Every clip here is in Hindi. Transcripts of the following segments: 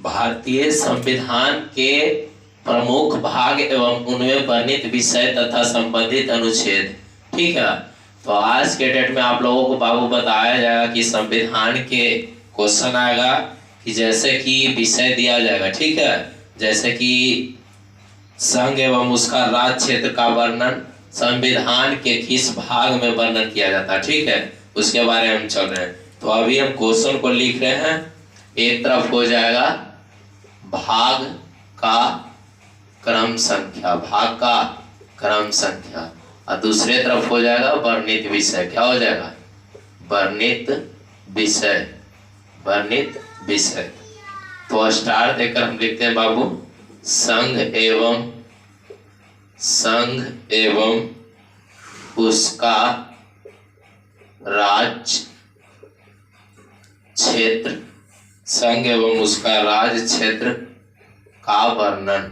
भारतीय संविधान के प्रमुख भाग एवं उनमें वर्णित विषय तथा संबंधित अनुच्छेद। ठीक है, तो आज के डेट में आप लोगों को बाबू बताया जाएगा कि संविधान के क्वेश्चन आएगा कि जैसे कि विषय दिया जाएगा। ठीक है, जैसे कि संघ एवं उसका राज्य क्षेत्र का वर्णन संविधान के किस भाग में वर्णन किया जाता है। ठीक है, उसके बारे में हम चल रहे हैं। तो अभी हम क्वेश्चन को लिख रहे हैं। एक तरफ हो जाएगा भाग का क्रम संख्या, भाग का क्रम संख्या, और दूसरे तरफ हो जाएगा वर्णित विषय। क्या हो जाएगा? वर्णित विषय, वर्णित विषय। तो स्टार देकर हम लिखते हैं बाबू, संघ एवं उसका राज्य क्षेत्र, संघ एवं उसका राज्य क्षेत्र का वर्णन,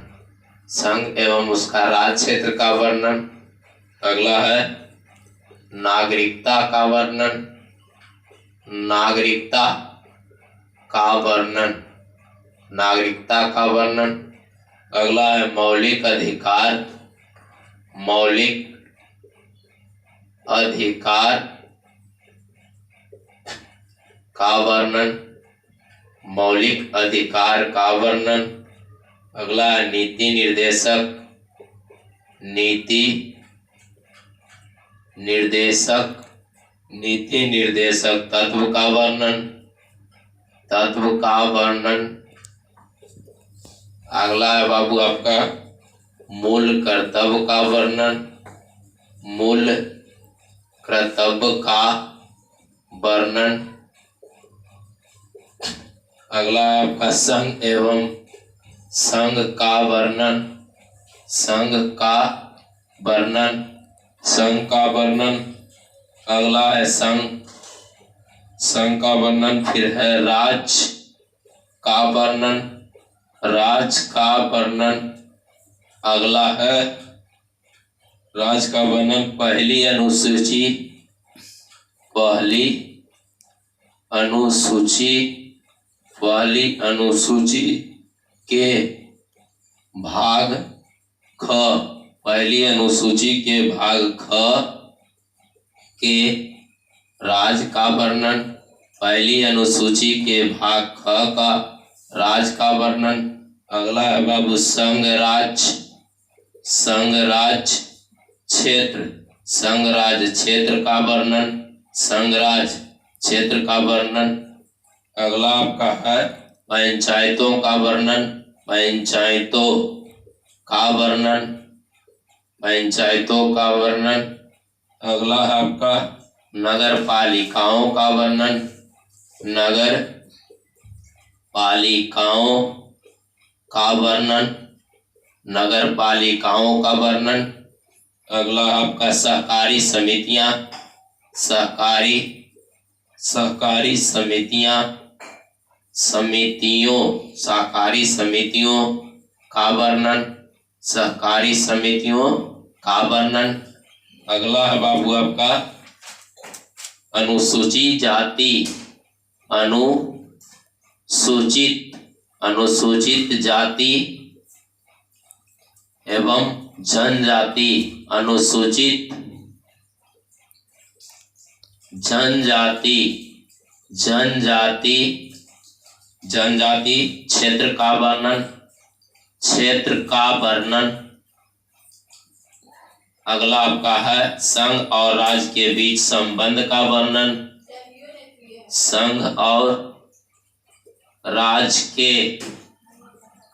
संघ एवं उसका राज्य क्षेत्र का वर्णन। अगला है नागरिकता का वर्णन, नागरिकता का वर्णन, नागरिकता का वर्णन। अगला है मौलिक अधिकार, मौलिक अधिकार का वर्णन, मौलिक अधिकार का वर्णन। अगला है नीति निर्देशक, नीति निर्देशक, नीति निर्देशक तत्व का वर्णन, तत्व का वर्णन। अगला है बाबू आपका मूल कर्तव्य का वर्णन, मूल कर्तव्य का वर्णन। अगला है आपका संघ एवं संघ का वर्णन, संघ का वर्णन, संघ का वर्णन। अगला है संघ, संघ का वर्णन। फिर है राज्य का वर्णन, राज्य का वर्णन। अगला है राज्य का वर्णन पहली अनुसूची, पहली अनुसूची, पहली अनुसूची के भाग ख, पहली अनुसूची के भाग ख के राज्य का वर्णन, पहली अनुसूची के भाग ख का राज्य का वर्णन। अगला है बाबू संघ राज्य, संघ राज्य क्षेत्र, संघ राज्य क्षेत्र का वर्णन, संघ राज्य क्षेत्र का वर्णन। अगला आपका है पंचायतों का वर्णन, पंचायतों का वर्णन, पंचायतों का वर्णन। अगला है आपका नगर पालिकाओं का वर्णन, नगर पालिकाओं का वर्णन, नगर पालिकाओं का वर्णन। अगला आपका सहकारी समितियां, सहकारी, सहकारी समितियां, समितियों, सहकारी समितियों का वर्णन, सहकारी समितियों का वर्णन। अगला है बाबू आपका अनुसूचित जाति, अनुसूचित, अनुसूचित जाति एवं जनजाति, अनुसूचित जनजाति, जनजाति, जनजाति क्षेत्र का वर्णन, क्षेत्र का वर्णन। अगला आपका है संघ और राज्य के बीच संबंध का वर्णन, संघ और राज्य के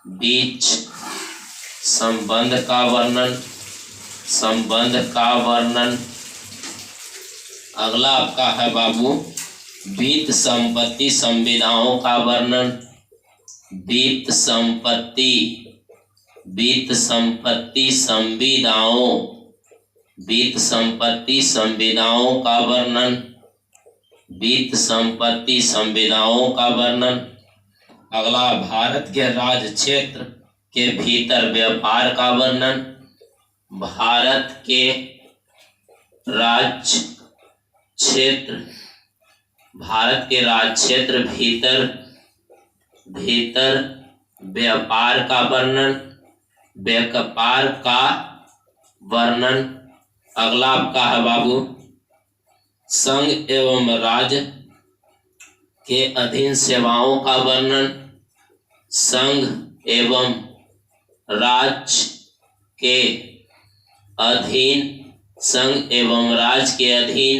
बीच संबंध का वर्णन, संबंध का वर्णन। अगला आपका है बाबू वित्त संपत्ति संविदाओं का वर्णन, वित्त संपत्ति, वित्त संपत्ति संविदाओं, वित्त संपत्ति संविदाओं का वर्णन, वित्त संपत्ति संविदाओं का वर्णन। अगला भारत के राज्य क्षेत्र के भीतर व्यापार का वर्णन, भारत के राज्य क्षेत्र, भारत के राज्य क्षेत्र भीतर व्यापार का वर्णन, व्यापार का वर्णन। अगला आपका है बाबू संघ एवं राज्य के अधीन सेवाओं का वर्णन। संघ एवं राज्य के अधीन, संघ एवं राज्य के अधीन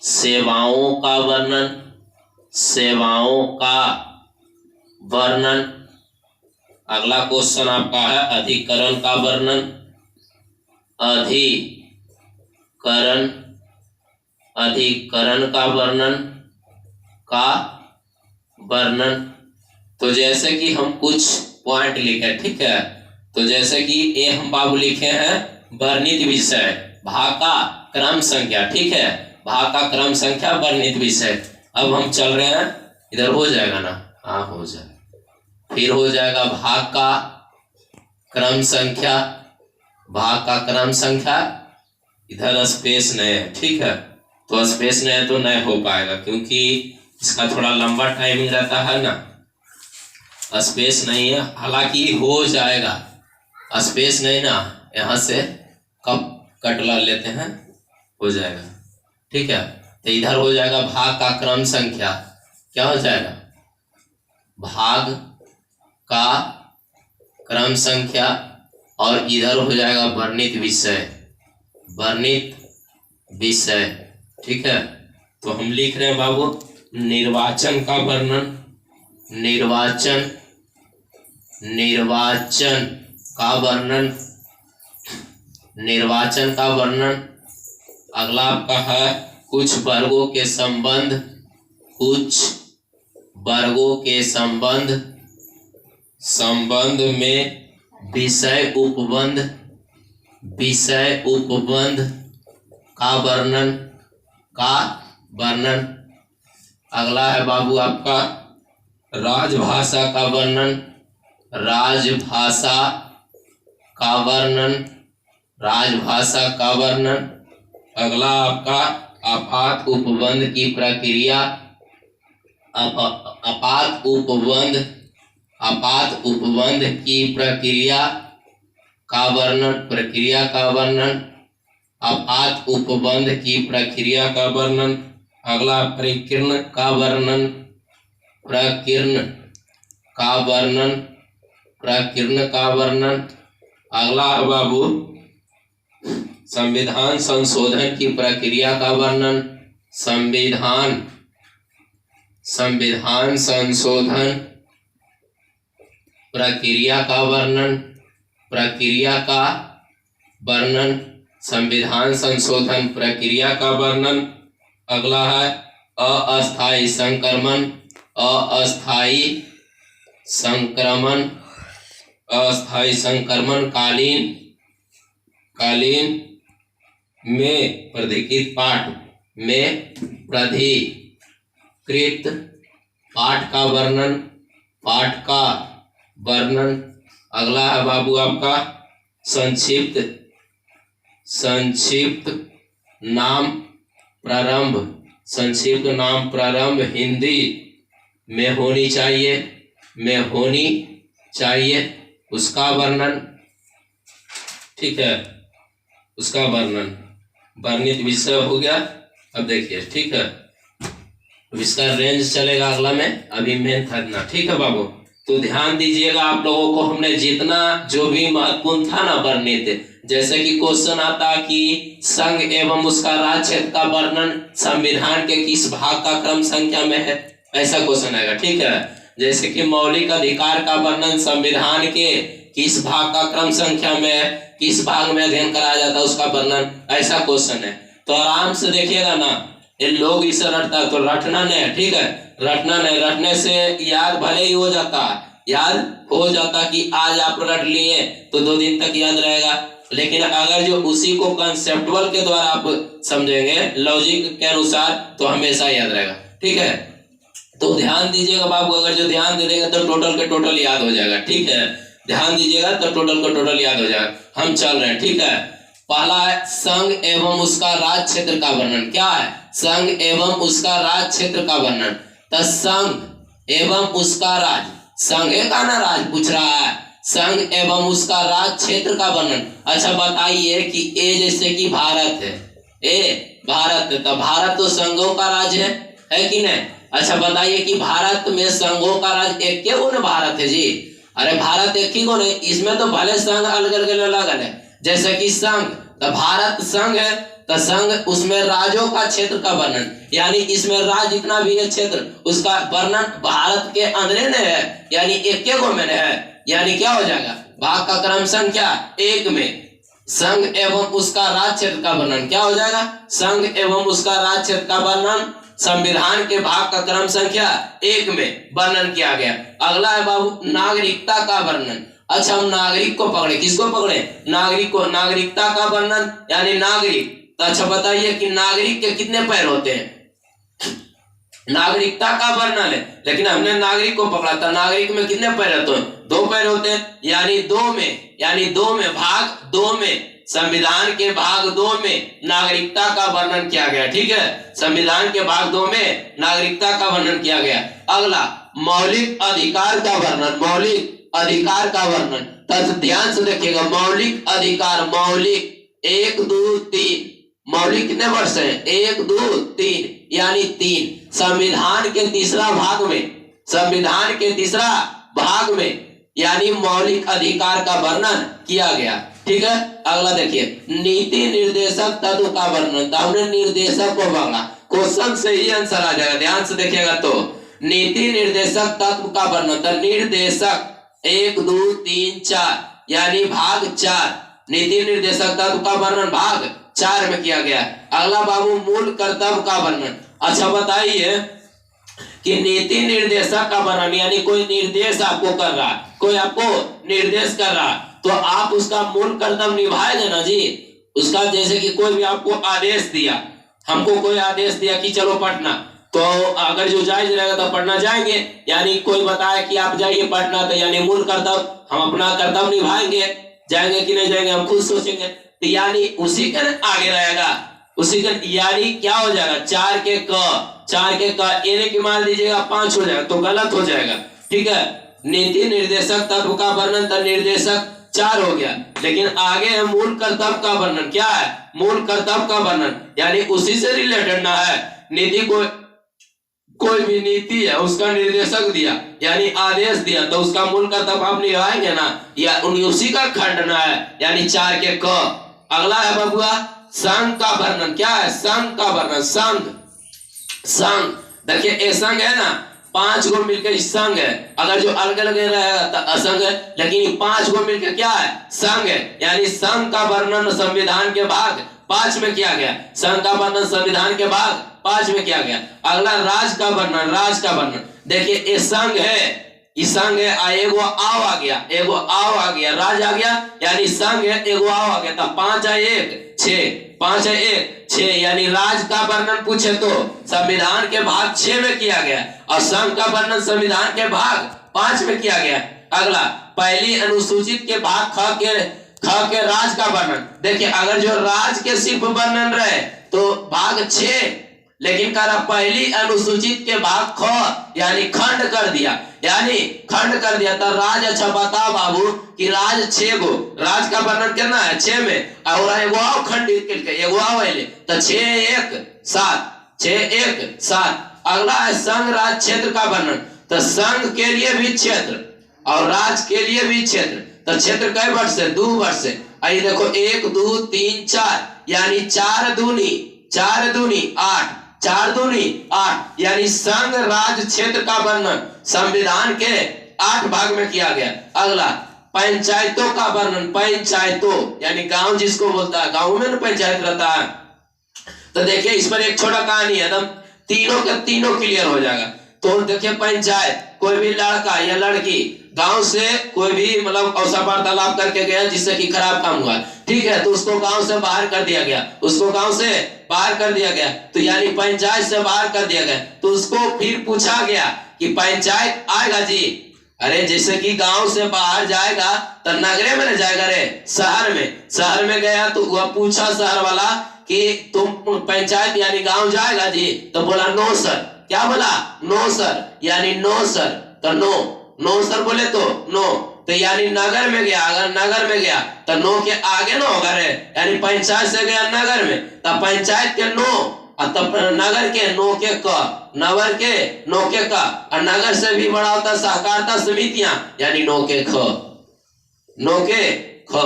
सेवाओं का वर्णन, सेवाओं का वर्णन। अगला क्वेश्चन आपका है अधिकरण का वर्णन, अधिकरण, अधिकरण का वर्णन। तो जैसे कि हम कुछ पॉइंट लिखे, ठीक है, तो जैसे कि ये हम बाबू लिखे हैं वर्णित विषय, भाग का क्रम संख्या, ठीक है, भाग का क्रम संख्या वर्णित विषय। अब हम चल रहे हैं, इधर हो जाएगा ना, हाँ हो जाएगा, फिर हो जाएगा भाग का क्रम संख्या, भाग का क्रम संख्या। इधर स्पेस नहीं है, ठीक है, तो स्पेस नहीं है तो नहीं हो पाएगा, क्योंकि इसका थोड़ा लंबा टाइमिंग रहता है ना, स्पेस नहीं है। हालांकि हो जाएगा, स्पेस नहीं ना, यहाँ से कब कट ला लेते हैं, हो जाएगा, ठीक है। तो इधर हो जाएगा भाग का क्रम संख्या, क्या हो जाएगा, भाग का क्रम संख्या, और इधर हो जाएगा वर्णित विषय, वर्णित विषय, ठीक है। तो हम लिख रहे हैं बाबू निर्वाचन का वर्णन, निर्वाचन, निर्वाचन का वर्णन, निर्वाचन का वर्णन। अगला आपका है कुछ वर्गों के संबंध, कुछ वर्गों के संबंध, संबंध में विषय उपबंध, विषय उपबंध का वर्णन, का वर्णन। अगला है बाबू आपका राजभाषा का वर्णन, राजभाषा का वर्णन, राजभाषा का वर्णन। अगला आपका आपात उपबंध की प्रक्रिया, आपात उपबंध, आपात उपबंध की प्रक्रिया का वर्णन, प्रक्रिया का वर्णन, आपात उपबंध की प्रक्रिया का वर्णन। अगला प्रकीर्ण का वर्णन, प्रकीर्ण का वर्णन, प्रकीर्ण का वर्णन। अगला है बाबू संविधान संशोधन की प्रक्रिया का वर्णन, संविधान, संविधान संशोधन प्रक्रिया का वर्णन, प्रक्रिया का वर्णन, संविधान संशोधन प्रक्रिया का वर्णन। अगला है अस्थायी संक्रमण, अस्थायी संक्रमण, अस्थायी संक्रमण कालीन, कालीन में प्राधिकृत पाठ, में प्राधिकृत पाठ का वर्णन, पाठ का वर्णन। अगला है बाबू आपका संक्षिप्त, संक्षिप्त नाम प्रारंभ, संक्षिप्त नाम प्रारंभ हिंदी में होनी चाहिए, में होनी चाहिए, उसका वर्णन, ठीक है, उसका वर्णन। वर्णित विषय हो गया। अब देखिए, ठीक है, इसका रेंज चलेगा अगला में, अभी मेन था ना, ठीक है बाबू। तो ध्यान दीजिएगा आप लोगों को, हमने जितना जो भी महत्वपूर्ण था ना वर्णित, जैसे कि क्वेश्चन आता कि संघ एवं उसका राज्य क्षेत्र का वर्णन संविधान के किस भाग का क्रम संख्या में है, ऐसा क्वेश्चन आएगा, ठीक है। जैसे कि मौलिक अधिकार का वर्णन संविधान के किस भाग का क्रम संख्या में है, किस भाग में अध्ययन कराया जाता है उसका वर्णन, ऐसा क्वेश्चन है। तो आराम से देखिएगा ना, ये लोग इसे रटता है तो रटना नहीं है, ठीक है, रटना नहीं, रटने से याद भले ही हो जाता, याद हो जाता कि आज आप रट लिए तो 2 दिन तक याद रहेगा, लेकिन अगर जो उसी को कंसेप्टुअल के द्वारा आप समझेंगे, लॉजिक के अनुसार, तो हमेशा याद रहेगा, ठीक है। तो ध्यान दीजिएगा बाबू, अगर जो ध्यान दे देंगे तो टोटल के टोटल याद हो जाएगा, ठीक है, ध्यान दीजिएगा तो टोटल का टोटल याद हो जाएगा। हम चल रहे हैं, ठीक है। पहला है संघ एवं उसका राज्य क्षेत्र का वर्णन। क्या है? संघ एवं उसका राज्य क्षेत्र का वर्णन। तो संघ एवं उसका राज्य, संघ का ना राज पूछ रहा है, संघ एवं उसका राज क्षेत्र का वर्णन। अच्छा बताइए कि ए जैसे कि भारत है, ए भारत है, तो भारत तो संघों का राज्य है कि नहीं? अच्छा बताइए कि भारत में संघों का राज्य एक के गुण भारत है जी? अरे भारत एक ही गुण है, इसमें तो भले संघ अलग अलग है। जैसे कि संघ, तो भारत संघ है, तो संघ उसमें राज्यों का क्षेत्र का वर्णन, यानी इसमें राज्य जितना भी है क्षेत्र उसका वर्णन भारत के अंदर में है, यानी एक के गो में है। यानी क्या हो जाएगा, भाग का क्रम संख्या 1 में संघ एवं उसका राज्य क्षेत्र का वर्णन क्या हो जाएगा, संघ एवं उसका राज्य क्षेत्र का वर्णन संविधान के भाग का क्रम संख्या 1 में वर्णन किया गया। अगला है बाबू नागरिकता का वर्णन। अच्छा हम नागरिक को पकड़े, किसको पकड़े, नागरिक को, नागरिकता का वर्णन यानी नागरिक। तो अच्छा बताइए कि नागरिक के कितने पैर होते हैं, नागरिकता का वर्णन है लेकिन हमने नागरिक को पकड़ा था, नागरिक में कितने पैर होते हैं, 2 पैर होते हैं, यानी 2 में भाग 2 में संविधान के भाग 2 में नागरिकता का वर्णन किया गया। ठीक है, संविधान के भाग 2 में नागरिकता का वर्णन किया गया। अगला मौलिक अधिकार का वर्णन, मौलिक अधिकार का वर्णन। तब ध्यान से देखिएगा, मौलिक अधिकार, मौलिक 1 2 3, मौलिक कितने वर्ष है, 1 2 3 यानी 3। संविधान के तीसरा भाग में, संविधान के तीसरा भाग में यानी मौलिक अधिकार का वर्णन किया गया। ठीक है, अगला देखिए नीति निर्देशक तत्व का वर्णन। तो हमने निर्देशक को पकड़ा, क्वेश्चन से ही आंसर आ जाएगा, ध्यान से देखिएगा। तो नीति निर्देशक तत्व का वर्णन, तो निर्देशक 1 2 3 4 यानी भाग 4, नीति निर्देशक तत्व का वर्णन भाग 4 में किया गया। अगला बाबू मूल कर्तव्य का वर्णन। अच्छा बताइए कि नीति निर्देशक का वर्णन यानी कोई निर्देश आपको कर रहा, कोई आपको निर्देश कर रहा, तो आप उसका मूल कर्तव्य निभाएंगे ना जी। उसका जैसे कि कोई भी आपको आदेश दिया, हमको कोई आदेश दिया कि चलो पटना, तो अगर जो जायज रहेगा तो पटना जाएंगे, यानी कोई बताया कि आप जाइए पटना, तो यानी मूल कर्तव्य हम अपना कर्तव्य निभाएंगे, जाएंगे कि नहीं जाएंगे हम खुद सोचेंगे, तो यानी उसी के आगे रहेगा, उसी का यानी क्या हो जाएगा, 4 के क यानी कि मान लीजिएगा 5 हो जाएगा तो गलत हो जाएगा। ठीक है, नीति निर्देशक तत्व का वर्णन, तो निर्देशक 4 हो गया, लेकिन आगे है मूल कर्तव्य का वर्णन। क्या है, मूल कर्तव्य का वर्णन यानी उसी से रिलेटेड ना है। नीति को कोई भी नीति है उसका निर्देशक दिया यानी आदेश दिया, तो उसका मूल कर्तव्य आप निभाएंगे ना, या उसी का खंडना है, यानी 4 के क। अगला है बबुआ संघ का वर्णन। क्या है, संघ का वर्णन, संघ, संघ देखिए ए संघ है ना, 5 गो मिलकर संघ है, अगर जो अलग अलग रहेगा तो असंघ है, लेकिन 5 गो मिलकर क्या है, संघ है, यानी संघ का वर्णन संविधान के भाग 5 में किया गया, संघ का वर्णन संविधान के भाग 5 में किया गया। अगला राज का वर्णन, राज का वर्णन देखिए ये संघ है, इस संघ है, एगो आव आ गया, एगो आव आ गया, राज आ गया, यानी संघ है, एगो आव आ गया, तो 5 है 1 6, 5 है 1 6, यानी राज का वर्णन पूछे तो संविधान के भाग 6 में किया गया, और संघ का वर्णन संविधान के भाग 5 में किया गया। अगला पहली अनुसूचित के भाग ख के राज का वर्णन। देखिए अगर जो राज के सिर्फ वर्णन रहे तो भाग 6, लेकिन करा पहली अनुसूचित के भाग ख यानी खंड कर दिया, यानी खंड कर दिया, तो राज। अच्छा बताओ बाबू कि राज 6 गो, राज का वर्णन कितना है 6 में, और एगो आओ खंडित करके एगो आओ ले, तो 6 1 7, 6 1 7। अगला है संघ राज क्षेत्र का वर्णन। तो संघ के लिए भी क्षेत्र और राज के लिए भी क्षेत्र, तो क्षेत्र कई वर्ष है, 2 वर्ष है। आइए देखो 1 2 3 4 यानी 4 दूनी 8, 4 दूनी 8, यानी संघ राज क्षेत्र का वर्णन संविधान के 8 भाग में किया गया। अगला पंचायतों का वर्णन, पंचायतों यानी गांव जिसको बोलता है, गांव में ना पंचायत रहता है। तो देखिए इस पर एक छोटा कहानी है, एकदम तीनों के तीनों क्लियर हो जाएगा। तो देखिए पंचायत, कोई भी लड़का या लड़की गांव से कोई भी मतलब अवसर वार्तालाप करके गया जिससे कि खराब काम हुआ, ठीक है, तो उसको गांव से बाहर कर दिया गया, उसको गांव से बाहर कर दिया गया, तो यानी पंचायत से बाहर कर दिया गया। तो उसको फिर पूछा गया कि पंचायत आएगा जी, अरे जैसे कि गांव से बाहर जाएगा तो नगरे में न जाएगा रे, शहर में गया तो वह पूछा शहर वाला कि तुम पंचायत यानी गांव जाएगा जी, तो बोला नो सर। क्या बोला, नो सर, यानी नो सर, तो नो नो सर बोले तो नो, तो यानी नगर में गया, अगर नगर में गया तो नो के आगे नो होगा रे, यानी पंचायत से गया नगर में तो पंचायत के नो, तब नगर के नो के क, नगर के नो के क, और नगर से भी बड़ा होता सहकारिता समितियां, यानी नो के ख, नो के ख।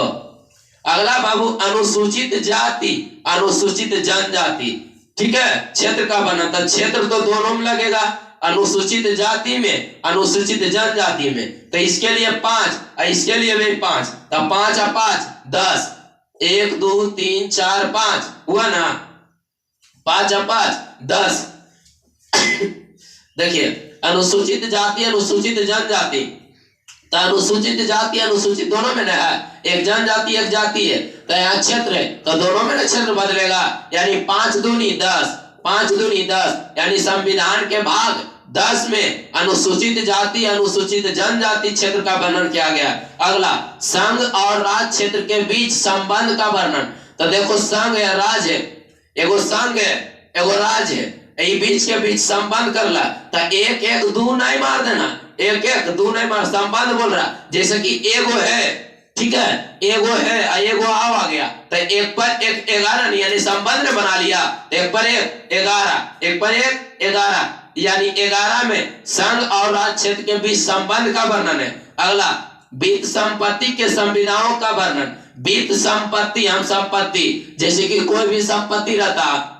अगला बाबू अनुसूचित जाति, अनुसूचित जनजाति, ठीक है, क्षेत्र का बना था, क्षेत्र तो दोनों में लगेगा, अनुसूचित जाति में, अनुसूचित जनजाति में, तो इसके लिए 5 और इसके लिए भी 5, तो 5 और 5 10, 1 2 3 4 5 हुआ ना, 5 और 5 10। देखिए अनुसूचित जाति अनुसूचित जनजाति, तो अनुसूचित जाति अनुसूचित दोनों में ना है, एक जनजाति एक जाति है, तो यहाँ क्षेत्र है तो दोनों में ना क्षेत्र बदलेगा, यानी 5 दूनी 10, 5 दूनी 10, यानी संविधान के भाग 10 में अनुसूचित जाति अनुसूचित जनजाति क्षेत्र का वर्णन किया गया। अगला संघ और राज्य क्षेत्र के बीच संबंध का वर्णन, तो देखो संघ है राज्य है, एगो संघ है एगो राज्य है, बीच के बीच संबंध कर ला, तो 1 1 2 नहीं मार देना, 1 1 2 नहीं मार, संबंध बोल रहा, जैसे कि एगो है, ठीक है, एगो है एगो आ गया, तो 1 पर 1 11 यानी संबंध ने बना लिया, 1 पर 1 11, 1 पर 1 11, यानी 11 में संघ और राज्य क्षेत्र के बीच संबंध का वर्णन है। अगला वित्त संपत्ति के संविधाओं का वर्णन, वित्त संपत्ति हम संपत्ति, जैसे कि कोई भी संपत्ति रहता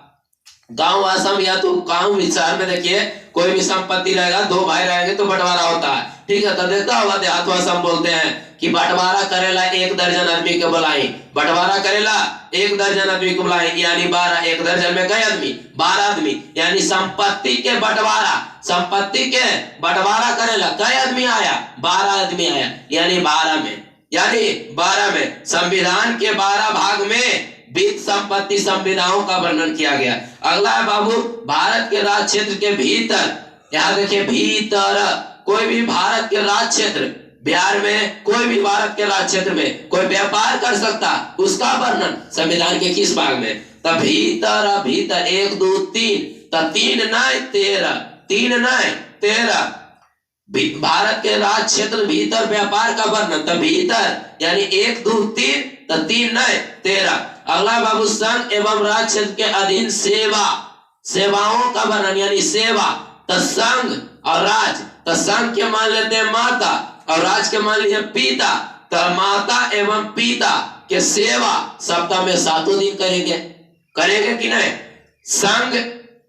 गांव आसम या तो गांव शहर में देखिए कोई भी संपत्ति रहेगा, 2 भाई रहेंगे तो बंटवारा होता है, ठीक है, तो देखता होगा देहात आसम बोलते हैं कि बंटवारा करेला 1 दर्जन आदमी के बुलाई, बंटवारा करेला 1 दर्जन आदमी को बुलाई, यानी 12, 1 दर्जन में कई आदमी 12 आदमी, यानी संपत्ति के बंटवारा, संपत्ति के बंटवारा करेला कई आदमी आया, 12 आदमी आया, यानी 12 में, यानी 12 में संविधान के 12 भाग में वित्त संपत्ति संविधाओं का वर्णन किया गया। अगला है बाबू भारत के राज्य क्षेत्र के भीतर, यहाँ देखिए भीतर, कोई भी भारत के राज्य क्षेत्र, बिहार में कोई भी भारत के राज्य क्षेत्र में कोई व्यापार कर सकता, उसका वर्णन संविधान के किस भाग में, तो भीतर, भीतर 1 2 3, तो 3 नहीं 13, 3 नहीं 13, भारत के राज्य क्षेत्र भीतर व्यापार का वर्णन, तो भीतर यानी 1 2 3, तो 3 नहीं 13। अगला बाबू संघ एवं राज्य क्षेत्र के अधीन सेवा, सेवाओं का वर्णन, यानी सेवा, तो संघ और राज्य, तो संघ के मान लेते हैं माता और राज्य के मान लीजिए पिता, तो माता एवं पिता के सेवा सप्ताह में 7 दिन करेंगे, करेंगे कि नहीं। संघ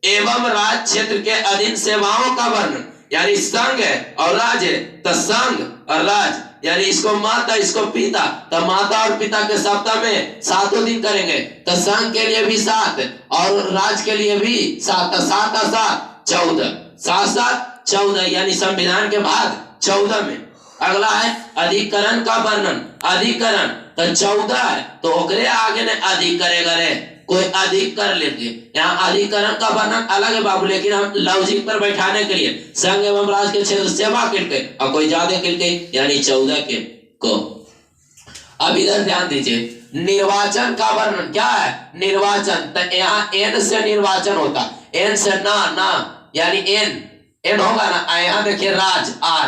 एवं राज्य क्षेत्र के अधीन सेवाओं का वर्णन, यानी संघ है और राज्य है, तो संघ और राज्य, यानी इसको माता इसको पिता, तो माता और पिता के सप्ताह में 7 दिन करेंगे, तो संघ के लिए भी 7 और राज्य के लिए भी 7, 7 और 7 14, 7 7 14, यानी संविधान के भाग 14 में। अगला है अधिकरण का वर्णन, अधिकरण तो 14 है, तो ओकरे आगे ने अधिक करेगा रे, कोई अधिक कर लेंगे, यहाँ अधिकरण का वर्णन अलग है बाबू, लेकिन हम लॉजिक पर बैठाने के लिए संघ एवं राज्य के क्षेत्र सेवा करके और कोई ज्यादा करके, यानी 14 के को। अब इधर ध्यान दीजिए, निर्वाचन का वर्णन क्या है, निर्वाचन, तो यहाँ एन से निर्वाचन होता, एन से ना, यानी एन होगा ना, यहाँ देखिए राज आर,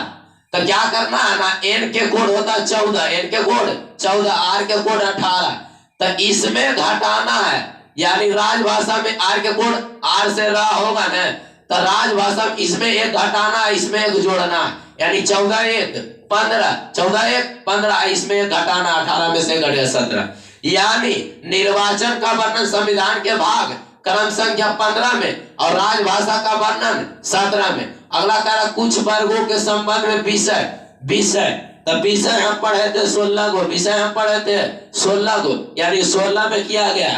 तो क्या करना है ना, एन के कोड होता 14, एन के कोड 14, आर के कोड 18, तो इसमें घटाना है, यानी राजभाषा में आर के कोड आर से रा होगा ना, तो राजभाषा में इसमें 1 घटाना है, इसमें 1 जोड़ना है, यानी 14 1 15, 14 1 15, इसमें 1 घटाना, 18 में से घटे 17, यानी निर्वाचन का वर्णन संविधान के भाग क्रम संख्या 15 में और राजभाषा का वर्णन 17 में। अगला कह रहा कुछ वर्गों के संबंध में विषय, तो विषय हम पढ़े थे 16 गो, विषय हम पढ़े थे 16 गो, यानी 16 में किया गया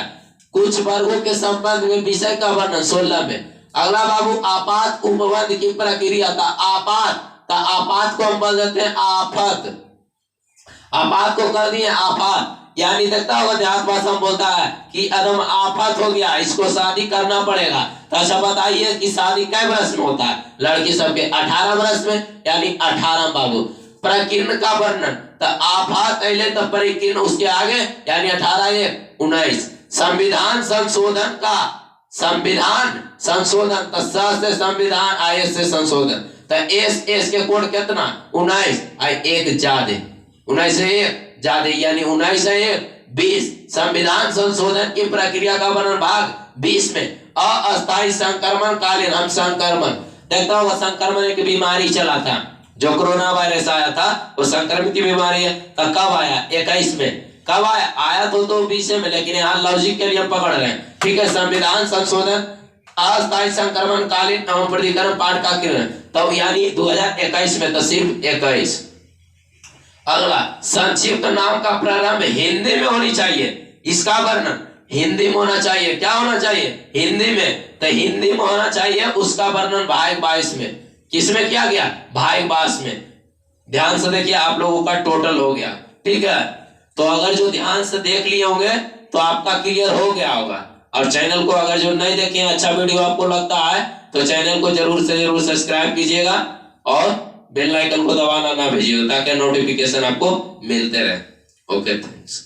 कुछ वर्गों के संबंध में विषय का वर्णन 16 में। अगला बाबू आपात उपबंध की प्रक्रिया था, आपात, तो आपात को हम बोल देते हैं आफत, आपात को कर दिए आफत, यानी देखता होगा देहात भाषा में बोलता है कि अदम आफत हो गया, इसको शादी करना पड़ेगा, तो अच्छा बताइए कि शादी कै वर्ष में होता है, लड़की सबके 18 वर्ष में, यानी 18 बाबू। प्रकीर्ण का वर्णन, तो आफत अले तो परिकीर्ण उसके आगे, यानी 18 1 19। संविधान संशोधन का, संविधान संशोधन, तो स से संविधान, आय से संशोधन, तो एस के कोड कितना 19 एक ज्यादा 19 से एक ज्यादा यानी 19 से एक 20। संविधान संशोधन की प्रक्रिया का वर्णन भाग 20 में अस्थायी संक्रमण कालीन हम संक्रमण देखता हुआ संक्रमण एक बीमारी चला था जो कोरोना वायरस आया था वो संक्रमित की बीमारी है। तो कब आया 21 में कब आया तो 20 में लेकिन यहाँ लॉजिक के लिए हम पकड़ रहे हैं ठीक है। संविधान संशोधन अस्थायी संक्रमण कालीन एवं प्रतिकरण पाठ का किरण तब यानी 2021 में तो सिर्फ 21। अगला संक्षिप्त नाम का प्रारंभ हिंदी में होनी चाहिए इसका वर्णन हिंदी में होना चाहिए। क्या होना चाहिए हिंदी में तो हिंदी में होना चाहिए उसका वर्णन भाग 22 में। किसमें किया गया भाग 22 में। ध्यान से देखिए आप लोगों का टोटल हो गया ठीक है। तो अगर जो ध्यान से देख लिए होंगे तो आपका क्लियर हो गया होगा। और चैनल को अगर जो नहीं देखे अच्छा वीडियो आपको लगता है तो चैनल को जरूर से जरूर सब्सक्राइब कीजिएगा और बेल आइकन को दबाना ना भेजिए ताकि नोटिफिकेशन आपको मिलते रहे। Okay thanks.